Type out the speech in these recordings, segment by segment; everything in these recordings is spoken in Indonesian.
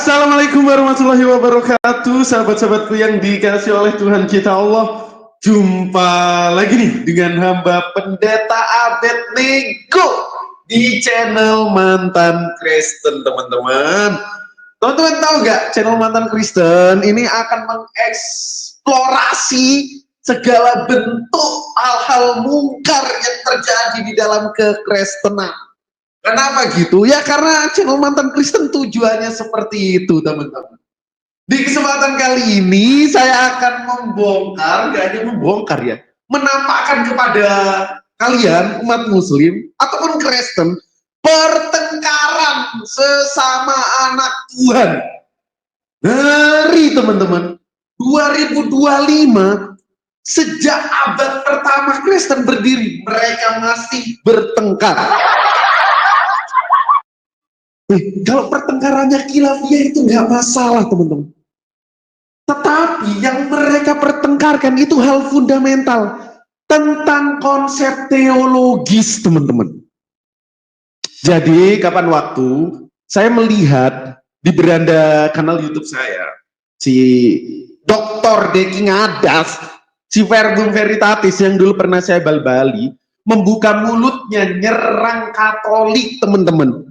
Assalamualaikum warahmatullahi wabarakatuh, sahabat-sahabatku yang dikasih oleh Tuhan kita Allah. Jumpa lagi nih dengan hamba Pendeta Abednego di channel Mantan Kristen, teman-teman. Teman-teman tahu nggak, channel Mantan Kristen ini akan mengeksplorasi segala bentuk hal-hal mungkar yang terjadi di dalam kekristenan. Kenapa gitu? Ya karena channel Mantan Kristen tujuannya seperti itu, teman-teman. Di kesempatan kali ini saya akan membongkar, gak hanya membongkar ya, menampakkan kepada kalian umat muslim ataupun Kristen pertengkaran sesama anak Tuhan. Dari teman-teman 2025, sejak abad pertama Kristen berdiri, mereka masih bertengkar. Kalau pertengkarannya khilafiyah itu nggak masalah, teman-teman. Tetapi yang mereka pertengkarkan itu hal fundamental tentang konsep teologis, teman-teman. Jadi kapan waktu saya melihat di beranda kanal YouTube saya, si Dr. Deki Ngadas, si Verbum Veritatis yang dulu pernah saya bal-bali, membuka mulutnya nyerang Katolik, teman-teman.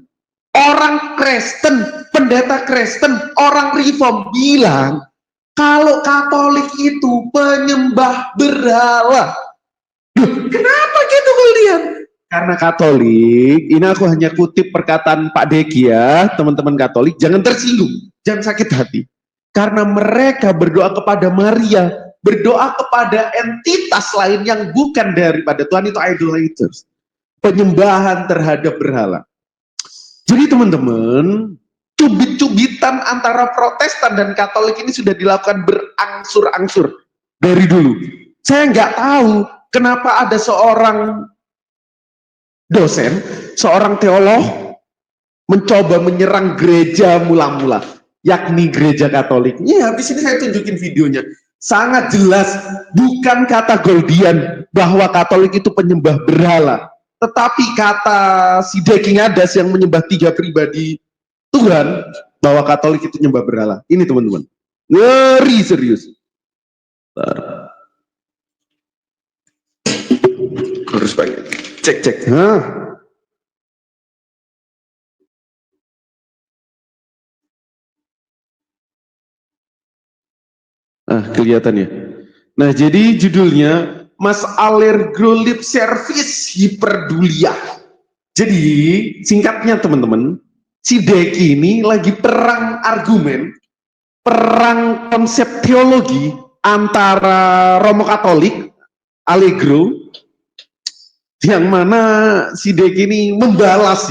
Orang Kristen, pendeta Kristen, orang Reform bilang kalau Katolik itu penyembah berhala. Kenapa gitu kalian? Karena Katolik, ini aku hanya kutip perkataan Pak Deki ya, teman-teman Katolik, jangan tersinggung, jangan sakit hati. Karena mereka berdoa kepada Maria, berdoa kepada entitas lain yang bukan daripada Tuhan, itu idolaters, penyembahan terhadap berhala. Jadi teman-teman, cubit-cubitan antara Protestan dan Katolik ini sudah dilakukan berangsur-angsur dari dulu. Saya nggak tahu kenapa ada seorang dosen, seorang teolog mencoba menyerang gereja mula-mula, yakni gereja Katolik. Ya, habis ini saya tunjukin videonya. Sangat jelas, bukan kata Goldian bahwa Katolik itu penyembah berhala. Tetapi kata si Deki Ngadas yang menyembah 3 pribadi Tuhan, bahwa Katolik itu nyembah berhala. Ini teman-teman, ngeri serius. Harus pakai cek. Kelihatan ya. Nah, jadi judulnya Mas Allegro Lip Service Hiperdulia. Jadi singkatnya teman-teman, si Deki ini lagi perang argumen, perang konsep teologi antara Romo Katolik, Allegro, yang mana si Deki ini membalas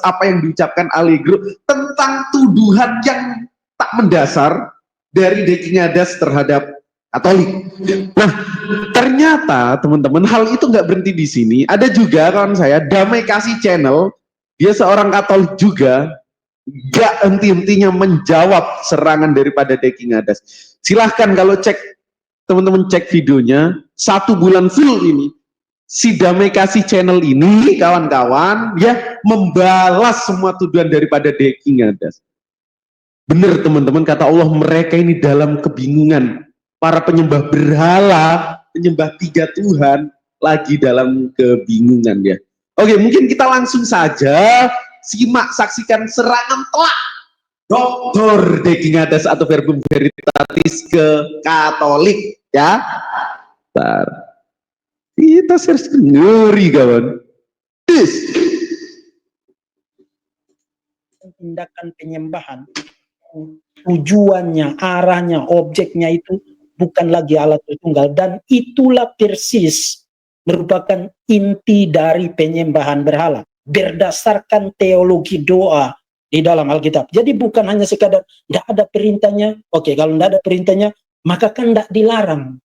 apa yang diucapkan Allegro tentang tuduhan yang tak mendasar dari Deki Ngadas terhadap Katolik. Nah, ternyata teman-teman hal itu nggak berhenti di sini. Ada juga kawan saya, Damai Kasih Channel, dia seorang Katolik juga, nggak henti-hentinya menjawab serangan daripada Deki Ngadas. Silahkan kalau cek, teman-teman cek videonya, 1 bulan full ini, si Damai Kasih Channel ini, kawan-kawan, ya membalas semua tuduhan daripada Deki Ngadas. Benar teman-teman, kata Allah, mereka ini dalam kebingungan. Para penyembah berhala, penyembah 3 Tuhan, lagi dalam kebingungan ya. Oke, mungkin kita langsung saja simak, saksikan serangan telak Dr. Deki Ngadas atau Verbum Veritatis ke Katolik ya. Bentar. Kita serius, ngeri kawan. Tindakan penyembahan, tujuannya, arahnya, objeknya itu bukan lagi alat tunggal, dan itulah persis merupakan inti dari penyembahan berhala berdasarkan teologi doa di dalam Alkitab. Jadi bukan hanya sekadar tidak ada perintahnya, oke, kalau tidak ada perintahnya maka kan tidak dilarang.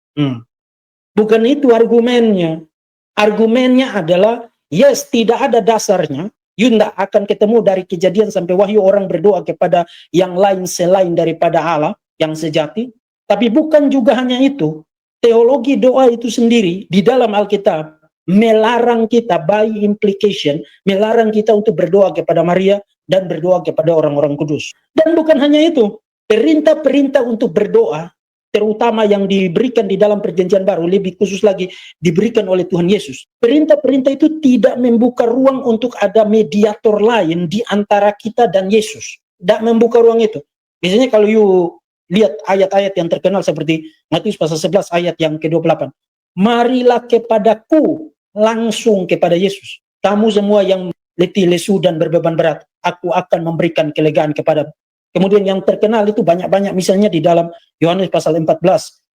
Bukan itu argumennya. Argumennya adalah yes, tidak ada dasarnya. You tidak akan ketemu dari Kejadian sampai Wahyu orang berdoa kepada yang lain selain daripada Allah yang sejati. Tapi bukan juga hanya itu. Teologi doa itu sendiri di dalam Alkitab melarang kita by implication, melarang kita untuk berdoa kepada Maria, dan berdoa kepada orang-orang kudus. Dan bukan hanya itu, perintah-perintah untuk berdoa, terutama yang diberikan di dalam perjanjian baru, lebih khusus lagi diberikan oleh Tuhan Yesus. Perintah-perintah itu tidak membuka ruang untuk ada mediator lain di antara kita dan Yesus. Tidak membuka ruang itu. Biasanya kalau you lihat ayat-ayat yang terkenal seperti Matius pasal 11 ayat yang ke-28. Marilah kepadaku, langsung kepada Yesus. Kamu semua yang letih, lesu, dan berbeban berat, aku akan memberikan kelegaan kepadamu. Kemudian yang terkenal itu banyak-banyak, misalnya di dalam Yohanes pasal 14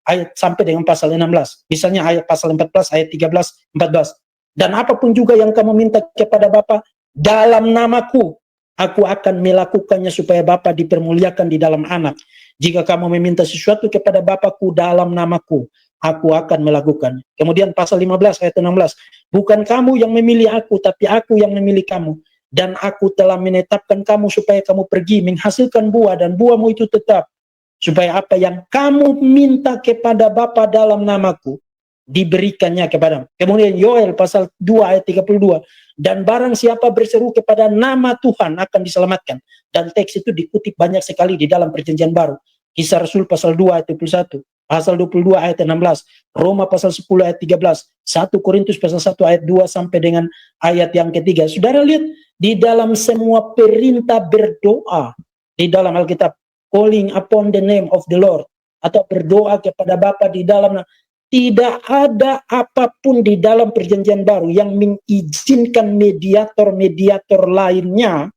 ayat sampai dengan pasal 16. Misalnya ayat pasal 14 ayat 13, 14. Dan apapun juga yang kamu minta kepada Bapa dalam namaku, aku akan melakukannya supaya Bapa dipermuliakan di dalam Anak. Jika kamu meminta sesuatu kepada Bapakku dalam namaku, aku akan melakukan. Kemudian pasal 15 ayat 16. Bukan kamu yang memilih aku, tapi aku yang memilih kamu. Dan aku telah menetapkan kamu supaya kamu pergi menghasilkan buah, dan buahmu itu tetap, supaya apa yang kamu minta kepada Bapa dalam namaku diberikannya kepadamu. Kemudian Yoel pasal 2 ayat 32. Dan barang siapa berseru kepada nama Tuhan akan diselamatkan. Dan teks itu dikutip banyak sekali di dalam perjanjian baru. Kisah Rasul pasal 2 ayat 21. Pasal 22 ayat 16, Roma pasal 10 ayat 13, 1 Korintus pasal 1 ayat 2 sampai dengan ayat yang ketiga. Saudara lihat, di dalam semua perintah berdoa, di dalam Alkitab, calling upon the name of the Lord, atau berdoa kepada Bapa di dalam, tidak ada apapun di dalam perjanjian baru yang mengizinkan mediator-mediator lainnya,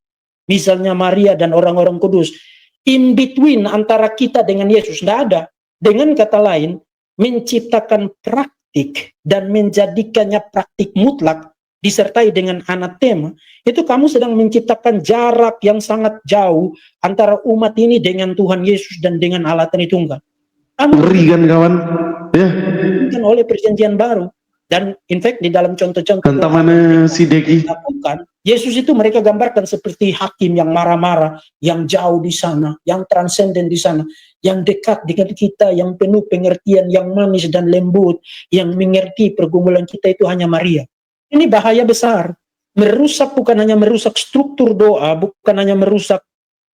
misalnya Maria dan orang-orang kudus, in between antara kita dengan Yesus. Tidak ada. Dengan kata lain, menciptakan praktik dan menjadikannya praktik mutlak disertai dengan anatema, itu kamu sedang menciptakan jarak yang sangat jauh antara umat ini dengan Tuhan Yesus dan dengan Allah Tritunggal. Ngeri kan kawan? Ya. Bukan oleh perjanjian baru. Dan in fact di dalam contoh-contoh mana si Deki lakukan, Yesus itu mereka gambarkan seperti hakim yang marah-marah, yang jauh di sana, yang transenden di sana, yang dekat dengan kita, yang penuh pengertian, yang manis dan lembut, yang mengerti pergumulan kita, itu hanya Maria. Ini bahaya besar. Merusak, bukan hanya merusak struktur doa, bukan hanya merusak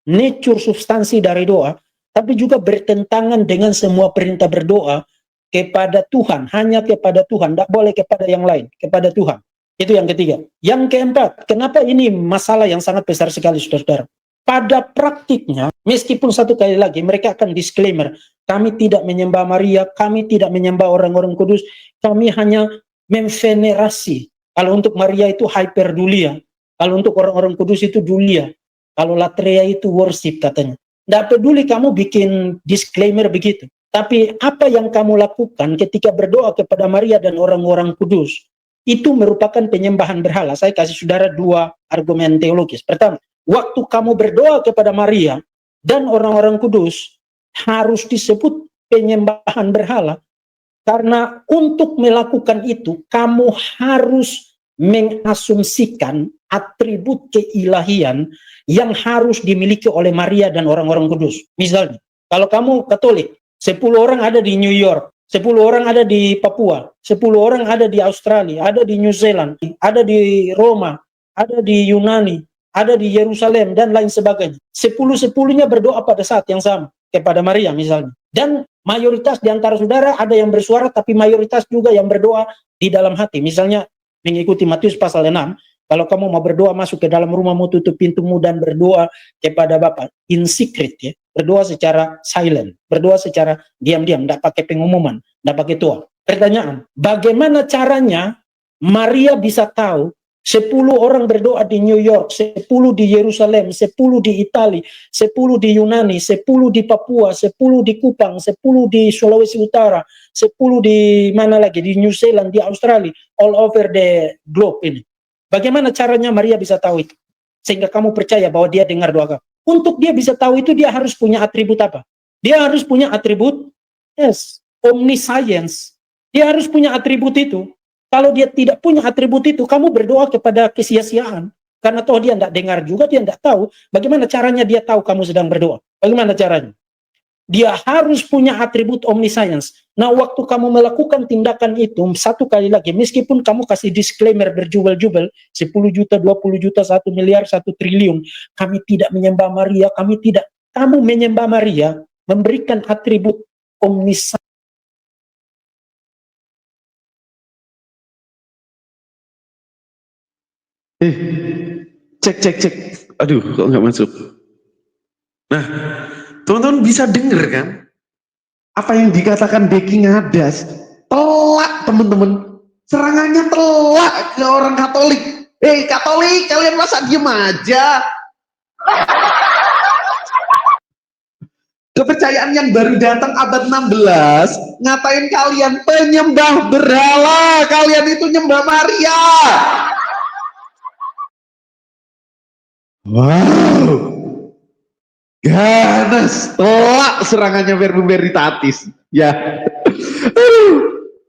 nature substansi dari doa, tapi juga bertentangan dengan semua perintah berdoa kepada Tuhan, hanya kepada Tuhan, tidak boleh kepada yang lain, kepada Tuhan. Itu yang ketiga. Yang keempat, kenapa ini masalah yang sangat besar sekali, saudara-saudara? Pada praktiknya, meskipun satu kali lagi mereka akan disclaimer, kami tidak menyembah Maria, kami tidak menyembah orang-orang kudus, kami hanya memvenerasi. Kalau untuk Maria itu hyperdulia, kalau untuk orang-orang kudus itu dulia, kalau latria itu worship katanya. Tidak peduli kamu bikin disclaimer begitu. Tapi apa yang kamu lakukan ketika berdoa kepada Maria dan orang-orang kudus, itu merupakan penyembahan berhala. Saya kasih saudara dua argumen teologis. Pertama, waktu kamu berdoa kepada Maria dan orang-orang kudus, harus disebut penyembahan berhala. Karena untuk melakukan itu, kamu harus mengasumsikan atribut keilahian yang harus dimiliki oleh Maria dan orang-orang kudus. Misalnya, kalau kamu Katolik, 10 orang ada di New York, 10 orang ada di Papua, 10 orang ada di Australia, ada di New Zealand, ada di Roma, ada di Yunani, ada di Yerusalem, dan lain sebagainya. 10-10-nya berdoa pada saat yang sama kepada Maria misalnya. Dan mayoritas di antara saudara ada yang bersuara, tapi mayoritas juga yang berdoa di dalam hati. Misalnya mengikuti Matius pasal 6, kalau kamu mau berdoa, masuk ke dalam rumahmu, tutup pintumu, dan berdoa kepada Bapa in secret, ya. Berdoa secara silent, berdoa secara diam-diam, tidak pakai pengumuman, tidak pakai tua. Pertanyaan, bagaimana caranya Maria bisa tahu 10 orang berdoa di New York, 10 di Yerusalem, 10 di Italia, 10 di Yunani, 10 di Papua, 10 di Kupang, 10 di Sulawesi Utara, 10 di mana lagi, di New Zealand, di Australia, all over the globe ini. Bagaimana caranya Maria bisa tahu itu? Sehingga kamu percaya bahwa dia dengar doa kamu. Untuk dia bisa tahu itu, dia harus punya atribut apa? Dia harus punya atribut, yes, omniscience. Dia harus punya atribut itu. Kalau dia tidak punya atribut itu, kamu berdoa kepada kesia-siaan. Karena toh dia tidak dengar juga, dia tidak tahu. Bagaimana caranya dia tahu kamu sedang berdoa? Bagaimana caranya? Dia harus punya atribut omniscience. Nah, waktu kamu melakukan tindakan itu, satu kali lagi, meskipun kamu kasih disclaimer berjubel-jubel, 10 juta, 20 juta, 1 miliar, 1 triliun, kami tidak menyembah Maria, kami tidak. Kamu menyembah Maria, memberikan atribut omniscience. Cek. Aduh, kok nggak masuk? Nah, teman-teman bisa denger kan? Apa yang dikatakan Becky Ngadas? Telak, teman-teman. Serangannya telak ke orang Katolik. Hei Katolik, kalian masa diem aja? Kepercayaan yang baru datang abad 16 ngatain kalian penyembah berhala, kalian itu nyembah Maria. Wow, ganas, telak serangannya Verbum Veritatis. Ya,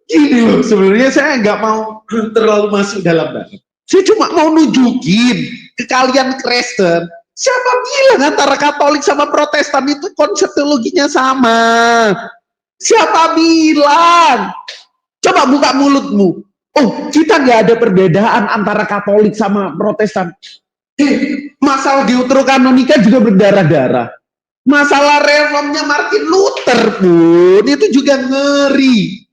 gini loh, sebenarnya saya nggak mau terlalu masuk dalam banget. Saya cuma mau nunjukin ke kalian Kristen, siapa bilang antara Katolik sama Protestan itu konsep teologinya sama? Siapa bilang? Coba buka mulutmu. Oh, kita nggak ada perbedaan antara Katolik sama Protestan. Masalah deuterokanonika juga berdarah-darah. Masalah reformnya Martin Luther pun itu juga ngeri.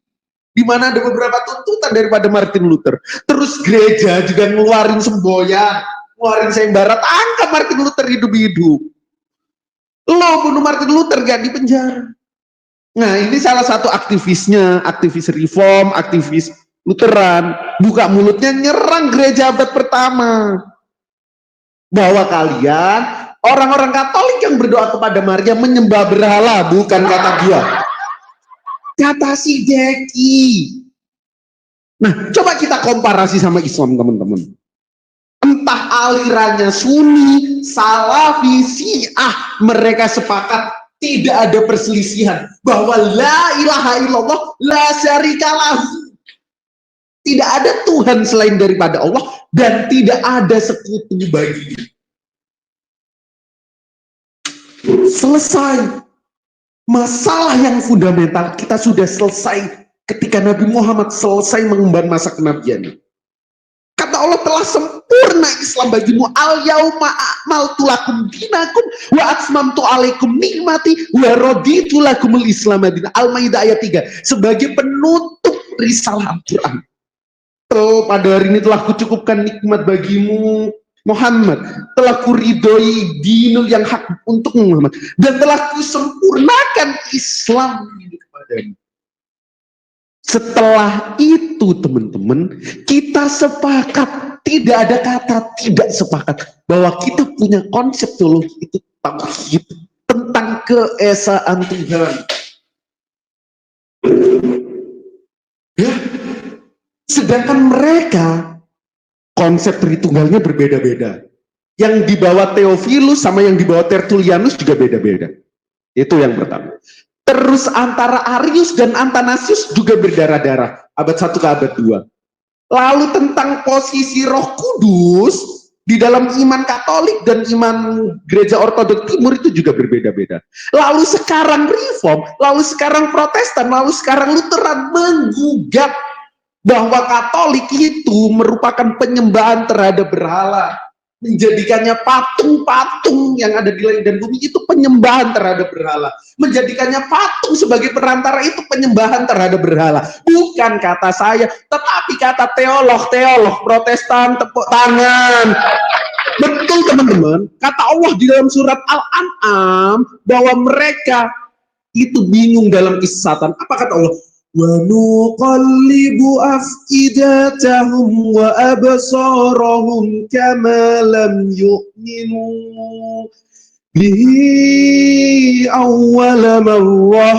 Di mana ada beberapa tuntutan daripada Martin Luther. Terus gereja juga ngeluarin semboyan, ngeluarin sayembara, tangkap Martin Luther hidup-hidup. Lo bunuh Martin Luther gak di penjara. Nah, ini salah satu aktivisnya, aktivis reform, aktivis Lutheran, buka mulutnya nyerang gereja abad pertama. Bahwa kalian, orang-orang Katolik yang berdoa kepada Maria menyembah berhala, bukan kata dia. Kata si Deki. Nah, coba kita komparasi sama Islam, teman-teman. Entah alirannya Sunni, Salafi, Syiah, mereka sepakat tidak ada perselisihan bahwa la ilaha illallah la syarikalah. Tidak ada Tuhan selain daripada Allah dan tidak ada sekutu baginya. Selesai. Masalah yang fundamental kita sudah selesai ketika Nabi Muhammad selesai mengemban masa kenabiannya. Kata Allah telah sempurna Islam bagimu. Al yauma akmaltu lakum dinakum wa atmamtu alaikum nikmati wa raditu lakumul Islam madina. Al-Maidah ayat 3 sebagai penutup risalah Al-Qur'an. Pada hari ini telah kucukupkan nikmat bagimu Muhammad, telah kuridhoi dinul yang hak untuk Muhammad, dan telah kusempurnakan Islam ini kepadamu. Setelah itu teman-teman, kita sepakat, tidak ada kata tidak sepakat bahwa kita punya konsep teologi itu tauhid tentang keesaan Tuhan. Ya, sedangkan mereka konsep Tritunggalnya berbeda-beda. Yang dibawa Theophilus sama yang dibawa Tertullianus juga beda-beda. Itu yang pertama. Terus antara Arius dan Athanasius juga berdarah-darah. Abad 1 ke abad 2. Lalu tentang posisi Roh Kudus di dalam iman Katolik dan iman Gereja Ortodok Timur itu juga berbeda-beda. Lalu sekarang Reform, lalu sekarang Protestan, lalu sekarang Lutheran menggugat bahwa Katolik itu merupakan penyembahan terhadap berhala, menjadikannya patung-patung yang ada di langit dan bumi itu penyembahan terhadap berhala, menjadikannya patung sebagai perantara itu penyembahan terhadap berhala. Bukan kata saya, tetapi kata teolog Protestan. Tepuk tangan. Betul teman-teman, kata Allah di dalam surat Al-An'am bahwa mereka itu bingung dalam kisah. Apa kata Allah? وَنُقَلِّبُ أَفْئِدَتَهُمْ وَأَبْصَارَهُمْ كَمَا لَمْ يُؤْمِنُوا بِهِ أَوَّلَ مَرَّةٍ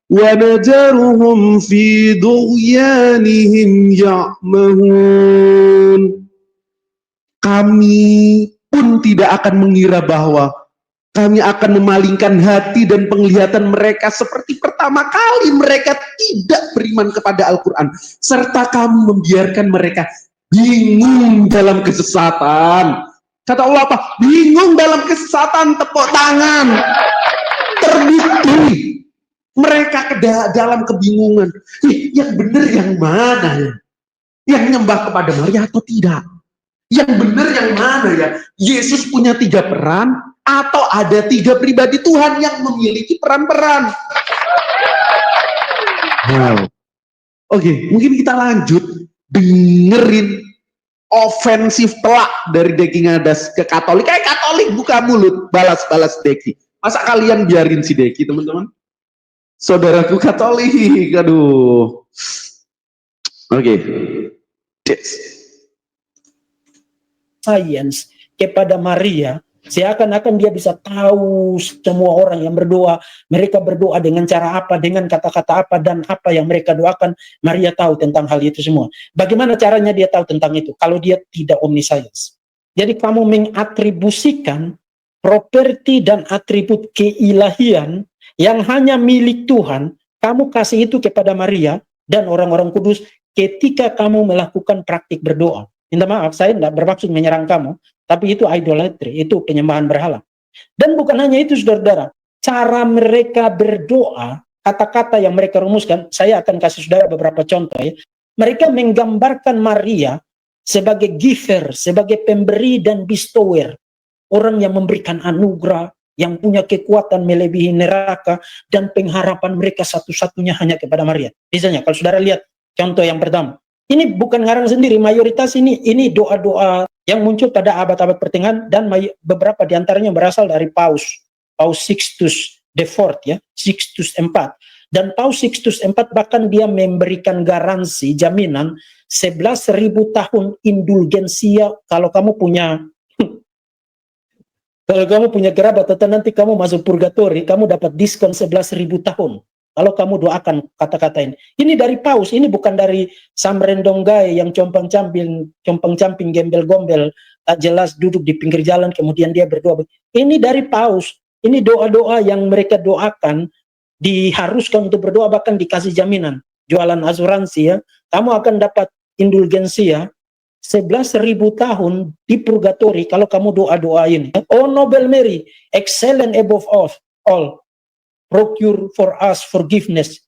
وَنَذَرُهُمْ فِي طُغْيَانِهِمْ يَعْمَهُونَ. Kami pun tidak akan mengira bahwa kami akan memalingkan hati dan penglihatan mereka seperti pertama kali mereka tidak beriman kepada Al-Quran. Serta kami membiarkan mereka bingung dalam kesesatan. Kata Allah apa? Bingung dalam kesesatan, tepuk tangan. terbukti mereka dalam kebingungan. Yang benar yang mana ya? Yang nyembah kepada Maria atau tidak? Yang benar yang mana ya? Yesus punya 3 peran atau ada 3 pribadi Tuhan yang memiliki peran-peran? Wow. Oke, mungkin kita lanjut dengerin ofensif telak dari Deki Ngadas ke Katolik. Katolik buka mulut, balas-balas Deki. Masa kalian biarin si Deki, teman-teman? Saudaraku Katolik, aduh. Oke. Science kepada Maria, seakan-akan dia bisa tahu semua orang yang berdoa, mereka berdoa dengan cara apa, dengan kata-kata apa, dan apa yang mereka doakan, Maria tahu tentang hal itu semua. Bagaimana caranya dia tahu tentang itu? Kalau dia tidak omniscience. Jadi kamu mengatribusikan properti dan atribut keilahian yang hanya milik Tuhan, kamu kasih itu kepada Maria dan orang-orang kudus ketika kamu melakukan praktik berdoa. Minta maaf, saya tidak bermaksud menyerang kamu, tapi itu idolatry, itu penyembahan berhala. Dan bukan hanya itu, saudara-saudara, cara mereka berdoa, kata-kata yang mereka rumuskan, saya akan kasih saudara beberapa contoh ya. Mereka menggambarkan Maria sebagai giver, sebagai pemberi dan bestower. Orang yang memberikan anugerah, yang punya kekuatan melebihi neraka, dan pengharapan mereka satu-satunya hanya kepada Maria. Misalnya, kalau saudara lihat contoh yang pertama, ini bukan ngarang sendiri, mayoritas ini doa-doa yang muncul pada abad-abad pertengahan, dan beberapa diantaranya berasal dari Paus Sixtus IV ya, Sixtus IV. Dan Paus Sixtus IV bahkan dia memberikan garansi, jaminan 11.000 tahun indulgensia kalau kamu punya kalau kamu punya kerabat atau nanti kamu masuk purgatori, kamu dapat diskon 11.000 tahun. Kalau kamu doakan kata-kata ini. Ini dari Paus, ini bukan dari Sam Rendonggai yang compang-camping, gembel-gombel, tak jelas duduk di pinggir jalan, kemudian dia berdoa. Ini dari Paus, ini doa-doa yang mereka doakan, diharuskan untuk berdoa, bahkan dikasih jaminan. Jualan asuransi ya, kamu akan dapat indulgensia 11.000 tahun di purgatori kalau kamu doa-doa ini. Oh Noble Mary, excellent above all, procure for us forgiveness.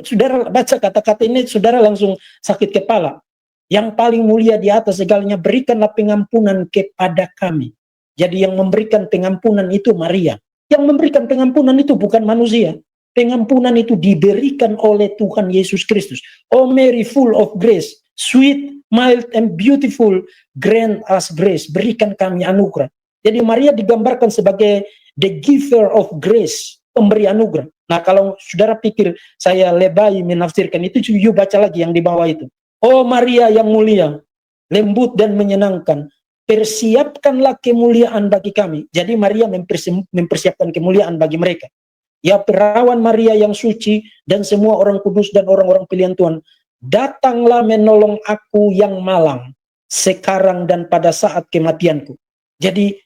Saudara baca kata-kata ini, saudara langsung sakit kepala. Yang paling mulia di atas segalanya, berikanlah pengampunan kepada kami. Jadi yang memberikan pengampunan itu Maria. Yang memberikan pengampunan itu bukan manusia. Pengampunan itu diberikan oleh Tuhan Yesus Kristus. Oh Mary full of grace, sweet, mild, and beautiful, grant us grace. Berikan kami anugerah. Jadi Maria digambarkan sebagai the giver of grace, pemberi anugerah. Nah kalau saudara pikir saya lebay menafsirkan itu, you baca lagi yang di bawah itu. Oh Maria yang mulia, lembut dan menyenangkan, persiapkanlah kemuliaan bagi kami. Jadi Maria mempersiapkan kemuliaan bagi mereka. Ya perawan Maria yang suci dan semua orang kudus dan orang-orang pilihan Tuhan, datanglah menolong aku yang malang sekarang dan pada saat kematianku. Jadi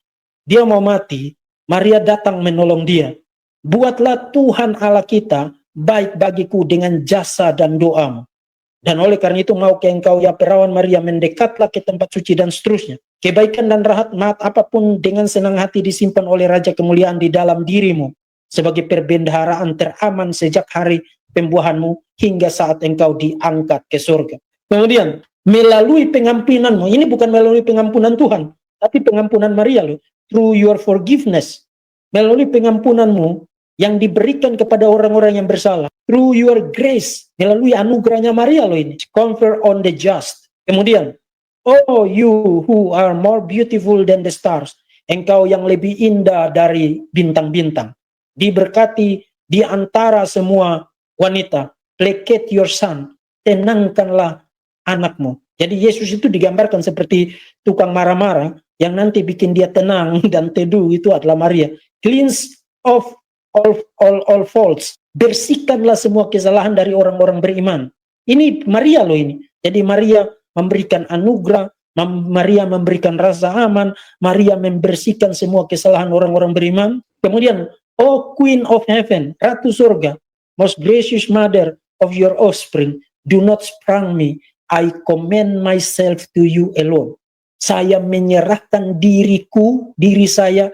dia mau mati, Maria datang menolong dia. Buatlah Tuhan Allah kita baik bagiku dengan jasa dan doamu. Dan oleh karena itu mau ke engkau ya perawan Maria, mendekatlah ke tempat suci dan seterusnya. Kebaikan dan rahmat apapun dengan senang hati disimpan oleh Raja kemuliaan di dalam dirimu, sebagai perbendaharaan teraman sejak hari pembuahanmu hingga saat engkau diangkat ke surga. Kemudian melalui pengampunanmu, ini bukan melalui pengampunan Tuhan, tapi pengampunan Maria loh, through your forgiveness, melalui pengampunanmu yang diberikan kepada orang-orang yang bersalah, through your grace, melalui anugerahnya Maria loh ini, confer on the just. Kemudian, oh you who are more beautiful than the stars, engkau yang lebih indah dari bintang-bintang, diberkati di antara semua wanita, placate your son, tenangkanlah anakmu. Jadi Yesus itu digambarkan seperti tukang marah-marah yang nanti bikin dia tenang dan teduh, itu adalah Maria. Cleanse of all faults, bersihkanlah semua kesalahan dari orang-orang beriman. Ini Maria loh ini. Jadi Maria memberikan anugerah, Maria memberikan rasa aman, Maria membersihkan semua kesalahan orang-orang beriman. Kemudian, oh Queen of Heaven, Ratu Surga, most gracious Mother of your offspring, do not spurn me, I commend myself to you alone. Saya menyerahkan diri saya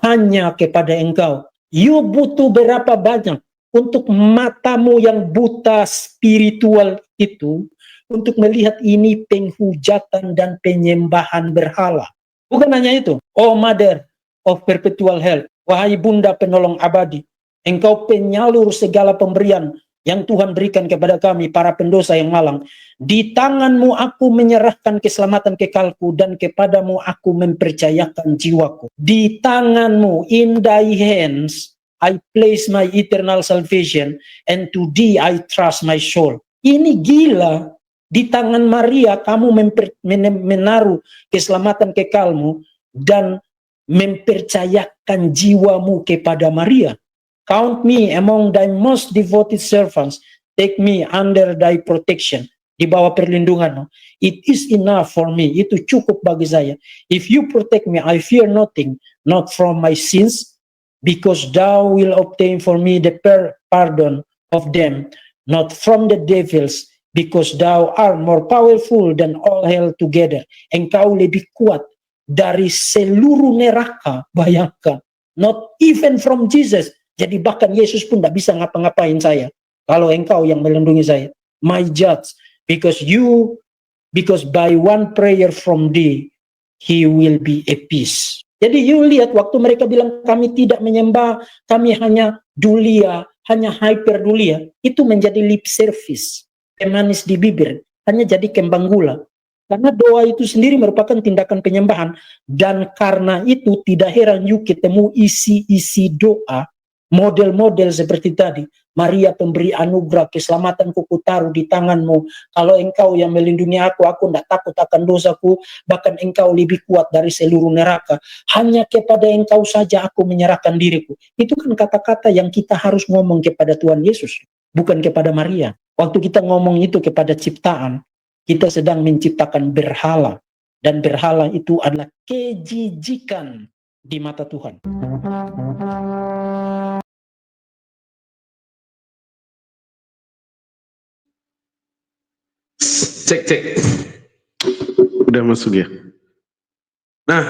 hanya kepada engkau. You butuh berapa banyak untuk matamu yang buta spiritual itu untuk melihat ini penghujatan dan penyembahan berhala. Bukan hanya itu. Oh Mother of Perpetual Health, wahai Bunda penolong abadi, engkau penyalur segala pemberian yang Tuhan berikan kepada kami para pendosa yang malang. Di tanganmu aku menyerahkan keselamatan kekalku, dan kepadamu aku mempercayakan jiwaku. Di tanganmu, in thy hands I place my eternal salvation, and to thee I trust my soul. Ini gila. Di tangan Maria kamu menaruh keselamatan kekalmu dan mempercayakan jiwamu kepada Maria. Count me among thy most devoted servants. Take me under thy protection. Di bawah perlindunganmu. It is enough for me. Itu cukup bagi saya. If you protect me, I fear nothing, not from my sins, because thou will obtain for me the pardon of them, not from the devils, because thou art more powerful than all hell together. Engkau lebih kuat dari seluruh neraka, bayangkan. Not even from Jesus. Jadi bahkan Yesus pun tidak bisa ngapa-ngapain saya. Kalau engkau yang melindungi saya. My judge, because by one prayer from thee, he will be a peace. Jadi you lihat waktu mereka bilang kami tidak menyembah, kami hanya dulia, hanya hyperdulia, itu menjadi lip service, manis di bibir, hanya jadi kembang gula. Karena doa itu sendiri merupakan tindakan penyembahan, dan karena itu tidak heran you ketemu isi-isi doa, model-model seperti tadi. Maria pemberi anugerah, keselamatan kuku taruh di tanganmu. Kalau engkau yang melindungi aku tidak takut akan dosaku, bahkan engkau lebih kuat dari seluruh neraka. Hanya kepada engkau saja aku menyerahkan diriku. Itu kan kata-kata yang kita harus ngomong kepada Tuhan Yesus, bukan kepada Maria. Waktu kita ngomong itu kepada ciptaan, kita sedang menciptakan berhala. Dan berhala itu adalah kejijikan di mata Tuhan. Cek. Udah masuk ya. Nah,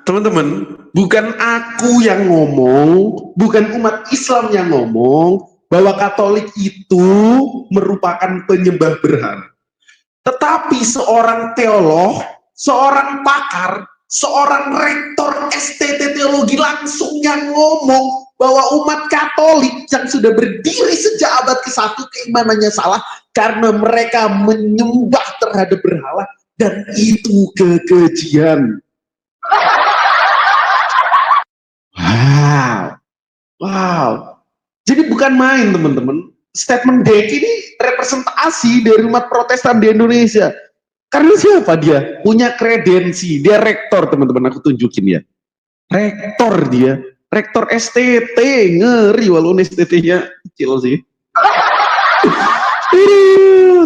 teman-teman, bukan aku yang ngomong, bukan umat Islam yang ngomong bahwa Katolik itu merupakan penyembah berhala. Tetapi seorang teolog, seorang pakar, seorang rektor STT teologi langsung yang ngomong bahwa umat Katolik yang sudah berdiri sejak abad ke-1 keimanannya salah karena mereka menyembah terhadap berhala, dan itu kekejian. Wow. Jadi bukan main, teman-teman. Statement Deki ini representasi dari umat Protestan di Indonesia. Karena siapa dia? Punya kredensi. Dia rektor, teman-teman. Aku tunjukin ya. Rektor dia. Rektor STT. Ngeri walaupun STT-nya kecil sih.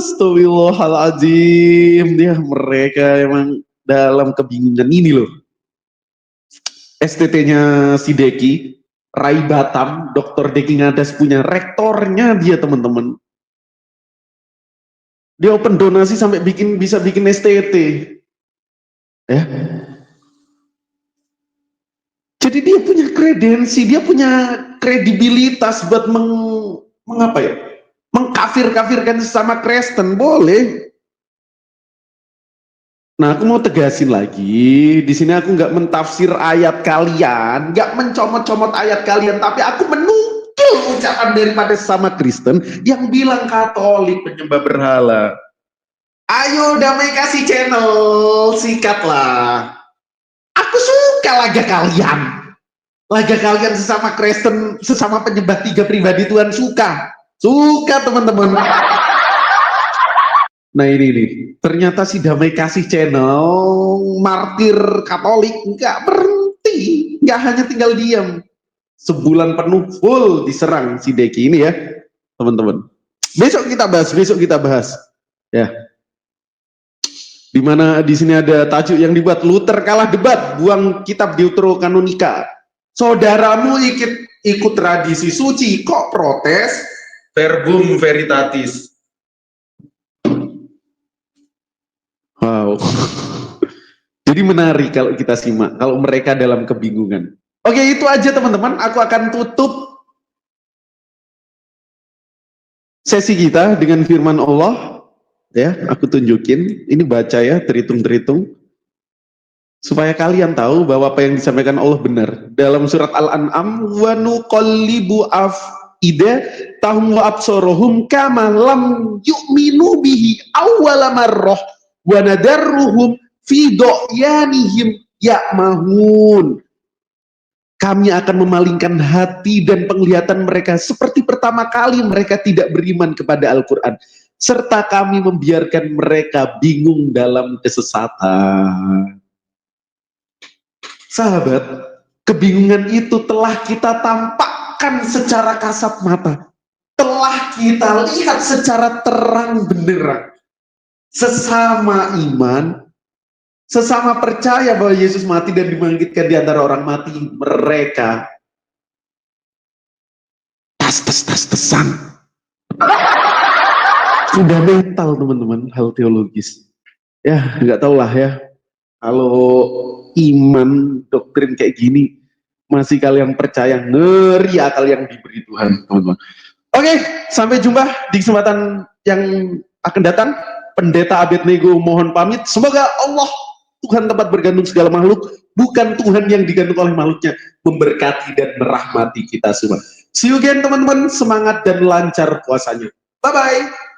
Astagfirullahaladzim. Dia mereka emang dalam kebingungan ini loh. STT-nya si Deki, Rai Batam, Dr. Deki Ngadas punya rektornya dia, teman-teman. Dia open donasi sampai bisa bikin STT. Ya. Jadi dia punya kredensi, dia punya kredibilitas buat mengkafir-kafirkan sesama Kristen, boleh. Nah, aku mau tegasin lagi, di sini aku nggak mentafsir ayat kalian, nggak mencomot-comot ayat kalian, tapi aku menukil ucapan daripada sesama Kristen yang bilang Katolik penyembah berhala. Ayo Damai Kasih Channel, sikatlah. Aku suka laga kalian sesama Kristen, sesama penyembah tiga pribadi Tuhan, suka teman-teman. Nah ini nih, ternyata si Damai Kasih Channel, martir Katolik, nggak berhenti, nggak hanya tinggal diam. Sebulan penuh full diserang si Deki ini ya, teman-teman. Besok kita bahas, ya. Dimana di sini ada tajuk yang dibuat Luther kalah debat, buang kitab Deuterokanonika. Saudaramu ikut tradisi suci, kok protes? Verbum veritatis. Wow. Jadi menarik kalau kita simak, kalau mereka dalam kebingungan. Oke, itu aja teman-teman. Aku akan tutup sesi kita dengan firman Allah. Ya, aku tunjukin. Ini baca ya, terhitung-terhitung. Supaya kalian tahu bahwa apa yang disampaikan Allah benar. Dalam surat Al-An'am, wa nuqallibu af'idatahum wa absarohum kama lam yu'minu bihi awwala marrah wa nadarruhum fi do'yanihim ya'mahun. Kami akan memalingkan hati dan penglihatan mereka seperti pertama kali mereka tidak beriman kepada Al-Quran. Serta kami membiarkan mereka bingung dalam kesesatan. Sahabat, kebingungan itu telah kita tampakkan secara kasat mata. Telah kita lihat secara terang benderang. Sesama iman, sesama percaya bahwa Yesus mati dan dibangkitkan di antara orang mati, mereka tas-tas-tas-tesan. Fundamental teman-teman, hal teologis. Ya, nggak tahulah ya. Kalau iman, doktrin kayak gini, masih kalian percaya, ngeri akal yang diberi Tuhan, teman-teman. Oke, sampai jumpa di kesempatan yang akan datang. Pendeta Abednego mohon pamit. Semoga Allah, Tuhan tempat bergantung segala makhluk, bukan Tuhan yang digantung oleh makhluknya, memberkati dan merahmati kita semua. See you again teman-teman, semangat dan lancar puasanya. Bye-bye.